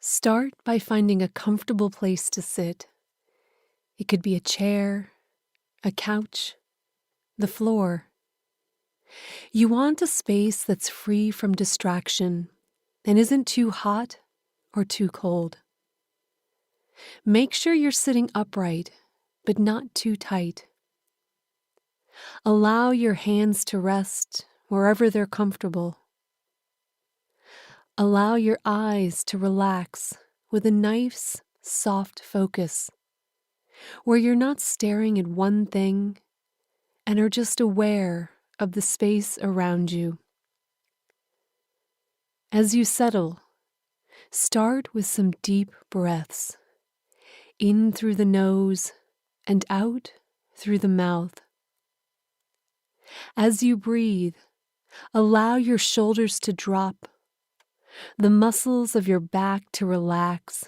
Start by finding a comfortable place to sit. It could be a chair, a couch, the floor. You want a space that's free from distraction and isn't too hot or too cold. Make sure you're sitting upright, but not too tight. Allow your hands to rest wherever they're comfortable. Allow your eyes to relax with a nice, soft focus, where you're not staring at one thing and are just aware of the space around you. As you settle, start with some deep breaths, in through the nose and out through the mouth. As you breathe, allow your shoulders to drop, the muscles of your back to relax.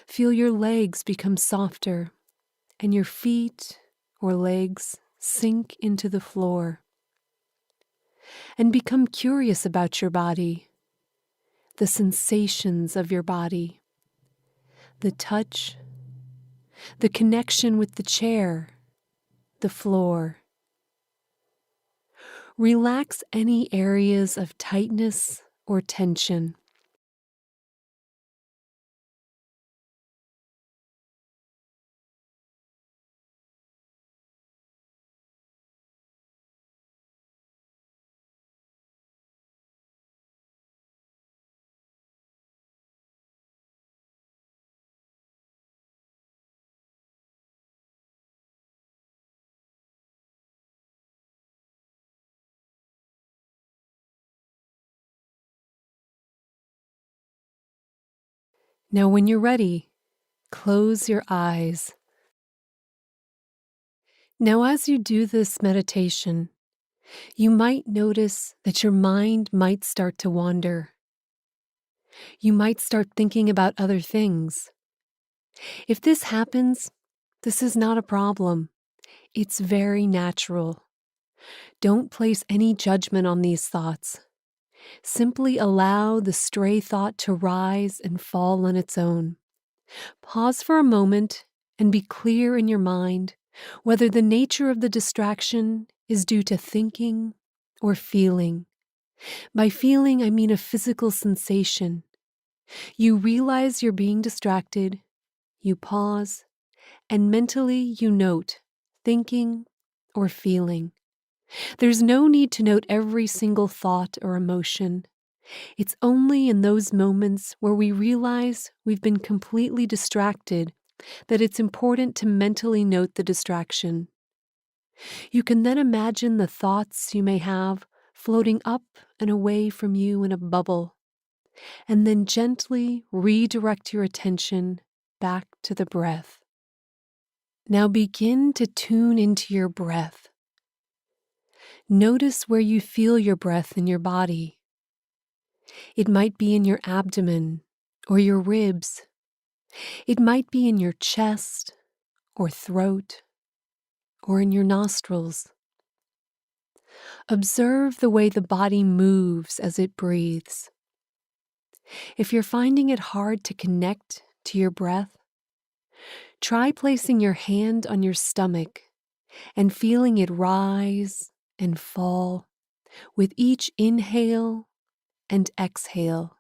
Feel your legs become softer and your feet or legs sink into the floor. And become curious about your body, the sensations of your body, the touch, the connection with the chair, the floor. Relax any areas of tightness or tension. Now, when you're ready, close your eyes. Now, as you do this meditation, you might notice that your mind might start to wander. You might start thinking about other things. If this happens, this is not a problem. It's very natural. Don't place any judgment on these thoughts. Simply allow the stray thought to rise and fall on its own. Pause for a moment and be clear in your mind whether the nature of the distraction is due to thinking or feeling. By feeling, I mean a physical sensation. You realize you're being distracted, you pause, and mentally you note thinking or feeling. There's no need to note every single thought or emotion. It's only in those moments where we realize we've been completely distracted that it's important to mentally note the distraction. You can then imagine the thoughts you may have floating up and away from you in a bubble, and then gently redirect your attention back to the breath. Now begin to tune into your breath. Notice where you feel your breath in your body. It might be in your abdomen or your ribs. It might be in your chest or throat or in your nostrils. Observe the way the body moves as it breathes. If you're finding it hard to connect to your breath, try placing your hand on your stomach and feeling it rise and fall with each inhale and exhale.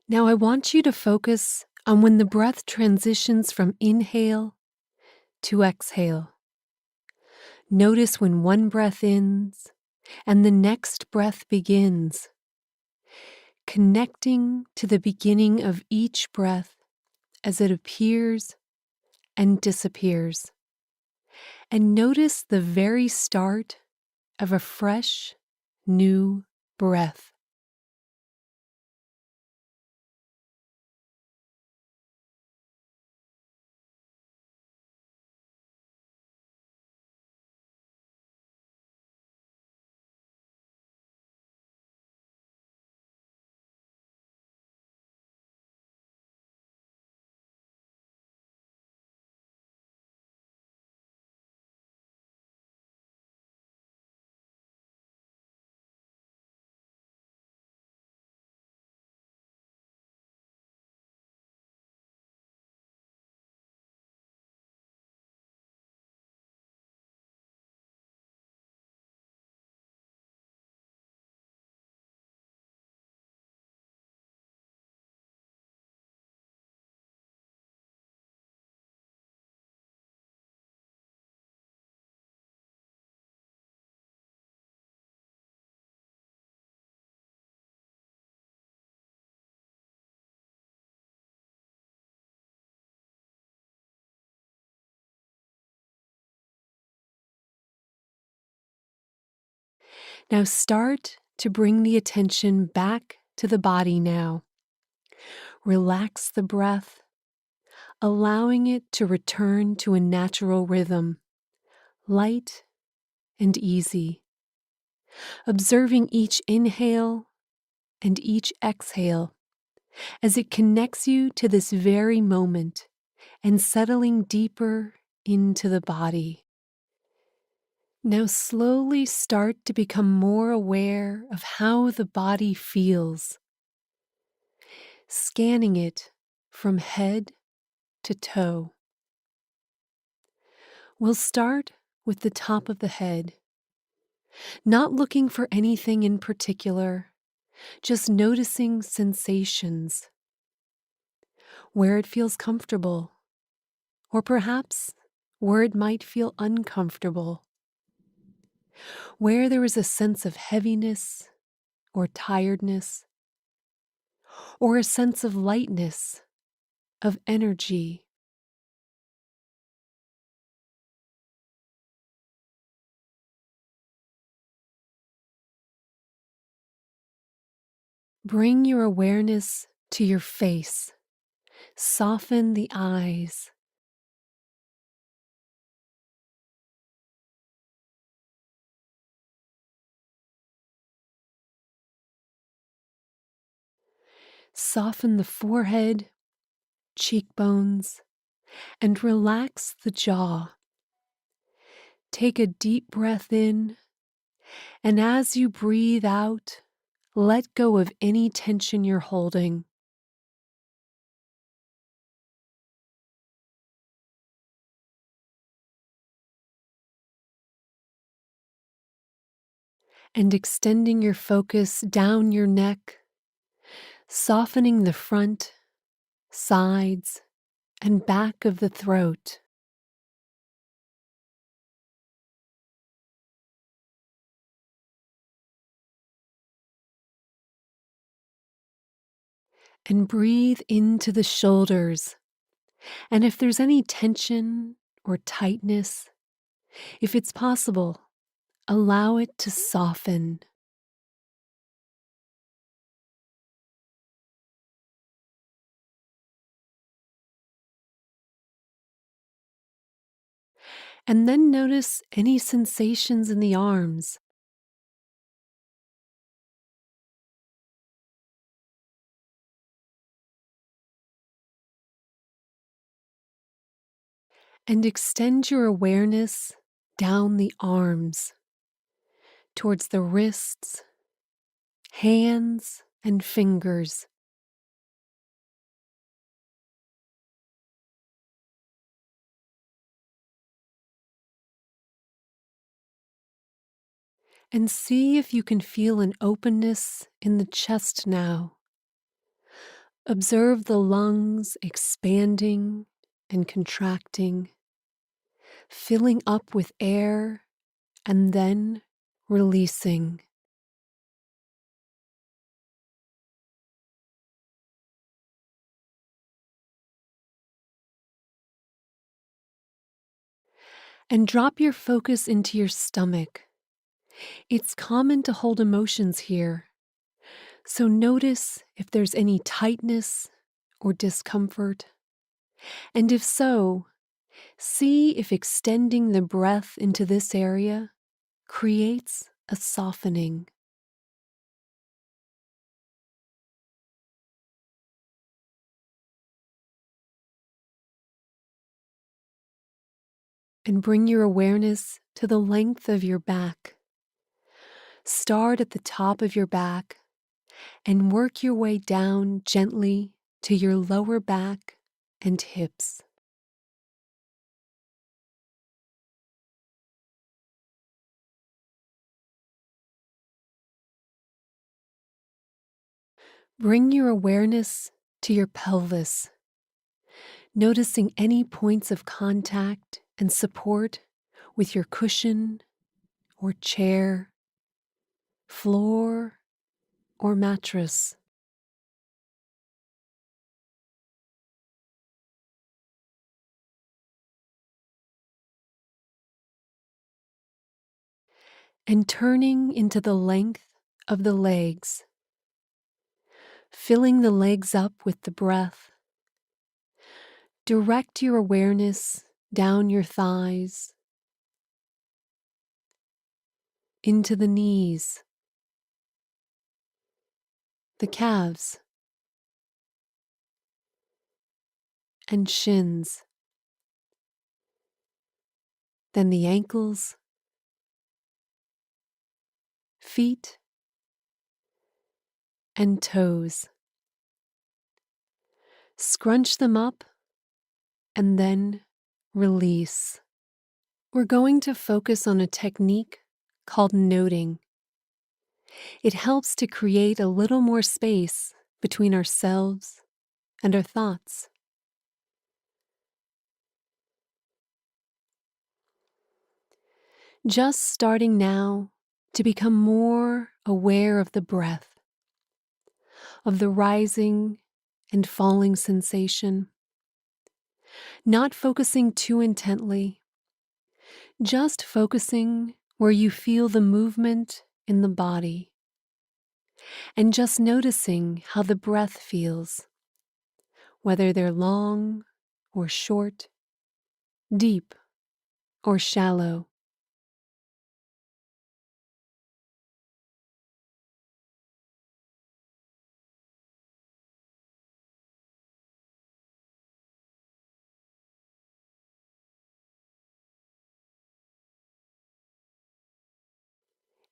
Now I want you to focus on when the breath transitions from inhale to exhale. Notice when one breath ends and the next breath begins, connecting to the beginning of each breath as it appears and disappears. And notice the very start of a fresh, new breath. Now start to bring the attention back to the body now. Relax the breath, allowing it to return to a natural rhythm, light and easy. Observing each inhale and each exhale as it connects you to this very moment and settling deeper into the body. Now slowly start to become more aware of how the body feels, scanning it from head to toe. We'll start with the top of the head, not looking for anything in particular, just noticing sensations, where it feels comfortable, or perhaps where it might feel uncomfortable, where there is a sense of heaviness or tiredness, or a sense of lightness, of energy. Bring your awareness to your face. Soften the eyes. Soften the forehead, cheekbones, and relax the jaw. Take a deep breath in, and as you breathe out, let go of any tension you're holding. And extending your focus down your neck, softening the front, sides, and back of the throat. And breathe into the shoulders. And if there's any tension or tightness, if it's possible, allow it to soften. And then notice any sensations in the arms. And extend your awareness down the arms, towards the wrists, hands, and fingers. And see if you can feel an openness in the chest now. Observe the lungs expanding and contracting, filling up with air and then releasing. And drop your focus into your stomach. It's common to hold emotions here, so notice if there's any tightness or discomfort. And if so, see if extending the breath into this area creates a softening. And bring your awareness to the length of your back. Start at the top of your back and work your way down gently to your lower back and hips. Bring your awareness to your pelvis, noticing any points of contact and support with your cushion or chair, floor, or mattress. And turning into the length of the legs, filling the legs up with the breath. Direct your awareness down your thighs, into the knees, the calves, and shins, then the ankles, feet, and toes. Scrunch them up and then release. We're going to focus on a technique called noting. It helps to create a little more space between ourselves and our thoughts. Just starting now to become more aware of the breath, of the rising and falling sensation, not focusing too intently, just focusing where you feel the movement in the body, and just noticing how the breath feels, whether they're long or short, deep or shallow.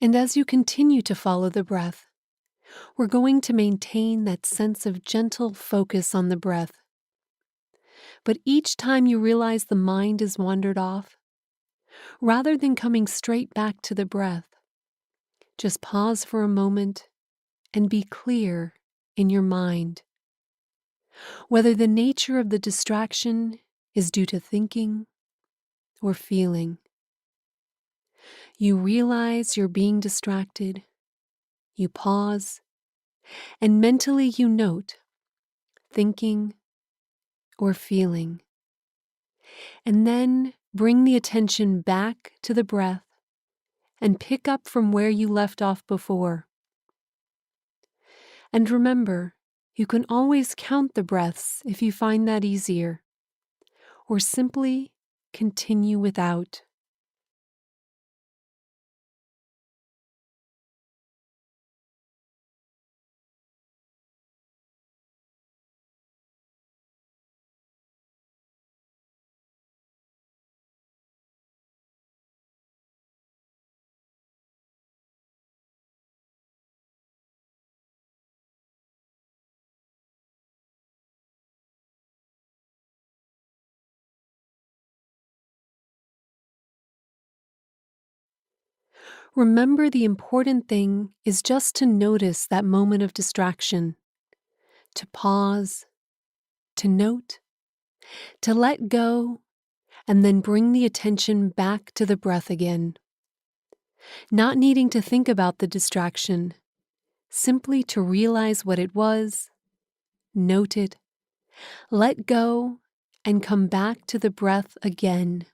And as you continue to follow the breath, we're going to maintain that sense of gentle focus on the breath. But each time you realize the mind has wandered off, rather than coming straight back to the breath, just pause for a moment and be clear in your mind. Whether the nature of the distraction is due to thinking or feeling. You realize you're being distracted, you pause, and mentally you note thinking or feeling. And then bring the attention back to the breath and pick up from where you left off before. And remember, you can always count the breaths if you find that easier, or simply continue without. Remember, the important thing is just to notice that moment of distraction, to pause, to note, to let go, and then bring the attention back to the breath again. Not needing to think about the distraction, simply to realize what it was, note it, let go, and come back to the breath again.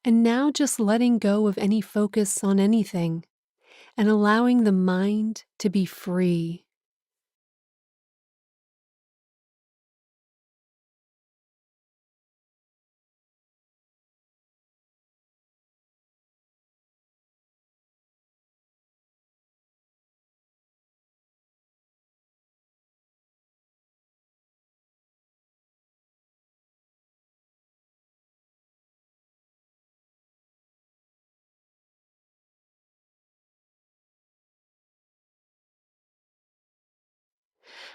And now just letting go of any focus on anything and allowing the mind to be free.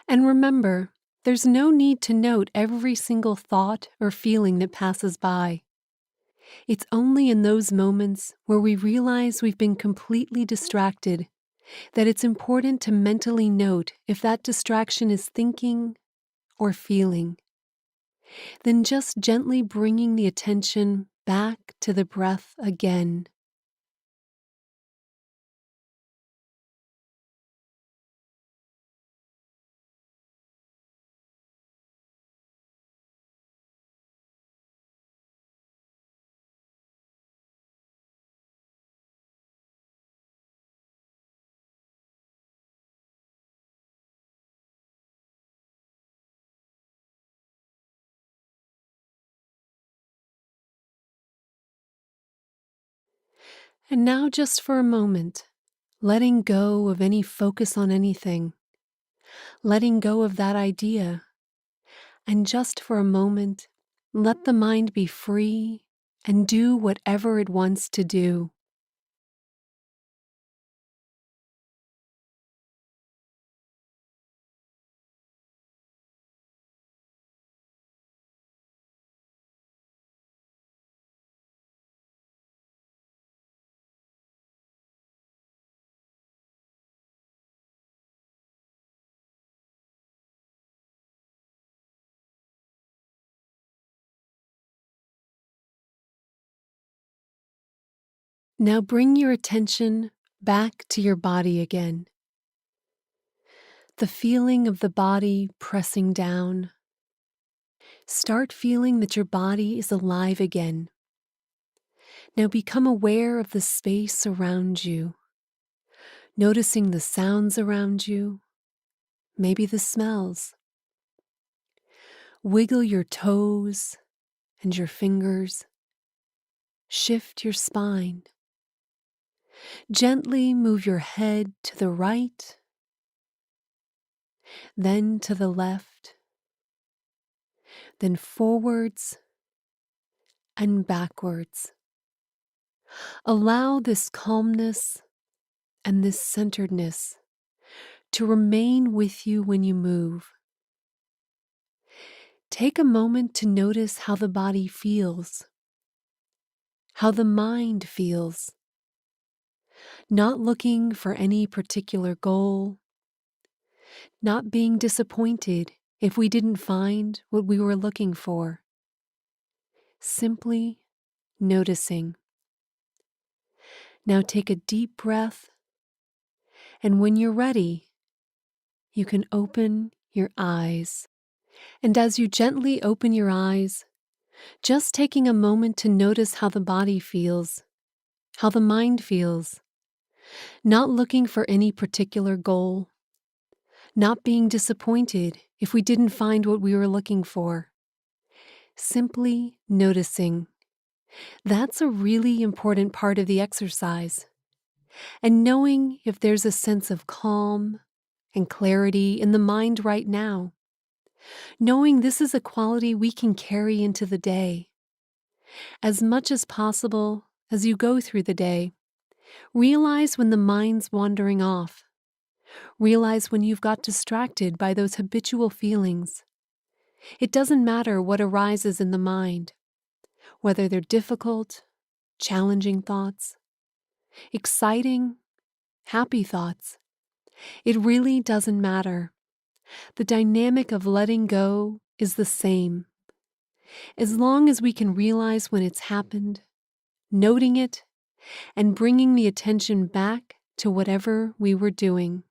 And remember, there's no need to note every single thought or feeling that passes by. It's only in those moments where we realize we've been completely distracted that it's important to mentally note if that distraction is thinking or feeling. Then just gently bringing the attention back to the breath again. And now, just for a moment, letting go of any focus on anything, letting go of that idea, and just for a moment, let the mind be free and do whatever it wants to do. Now bring your attention back to your body again. The feeling of the body pressing down. Start feeling that your body is alive again. Now become aware of the space around you, noticing the sounds around you, maybe the smells. Wiggle your toes and your fingers. Shift your spine. Gently move your head to the right, then to the left, then forwards and backwards. Allow this calmness and this centeredness to remain with you when you move. Take a moment to notice how the body feels, how the mind feels, not looking for any particular goal, not being disappointed if we didn't find what we were looking for. Simply noticing. Now take a deep breath, and when you're ready, you can open your eyes. And as you gently open your eyes, just taking a moment to notice how the body feels, how the mind feels, not looking for any particular goal, not being disappointed if we didn't find what we were looking for. Simply noticing. That's a really important part of the exercise. And knowing if there's a sense of calm and clarity in the mind right now. Knowing this is a quality we can carry into the day. As much as possible, as you go through the day, realize when the mind's wandering off. Realize when you've got distracted by those habitual feelings. It doesn't matter what arises in the mind, whether they're difficult, challenging thoughts, exciting, happy thoughts. It really doesn't matter. The dynamic of letting go is the same. As long as we can realize when it's happened, noting it, and bringing the attention back to whatever we were doing.